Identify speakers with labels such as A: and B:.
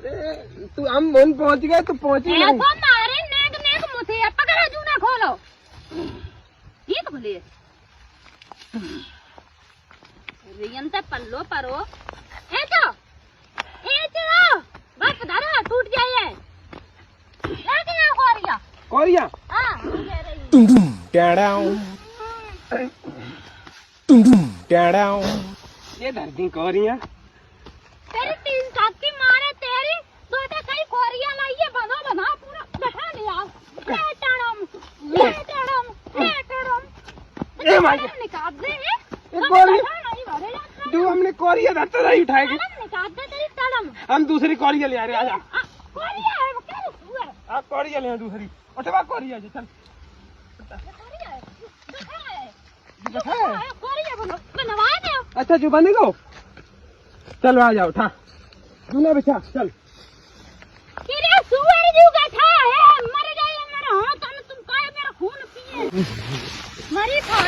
A: अरे तू हम मन पहुंच गए, तू पहुंची नहीं।
B: मारे नेक नेक मुझे पकड़ा जूना खोलो ये तो बोले रियन से पल्लो परो ए तो बस धरा टूट जाए क्या Korea
A: Korea
C: Tung tung down tung tung down
A: ये धरती कोरिया
B: तेरी 3 साल की मारे तेरी सोचा कहीं कोरिया लाइए बना पूरा बैठा लिया
A: ए माय
B: निकाल दे
A: कोरिया तू हमने कोरिया धरता नहीं उठाएगी।
B: निकाल दे तेरी तड़म
A: हम दूसरी कोरिया ले आ रहे, आजा।
B: कोरिया है वो क्या हुआ
A: आप कोरिया ले आ दूसरी, उठवा कोरिया जी, चल
B: कोरिया है
A: दिखा है।
B: कोरिया बनवा दे
A: अच्छा जो बनेगा चलो आ जाओ, उठा दूल्हा बिछा चल।
B: तेरे सुअर जू का था है मर जाए मेरा हाथ तुम का मेरा खून पिए मरी था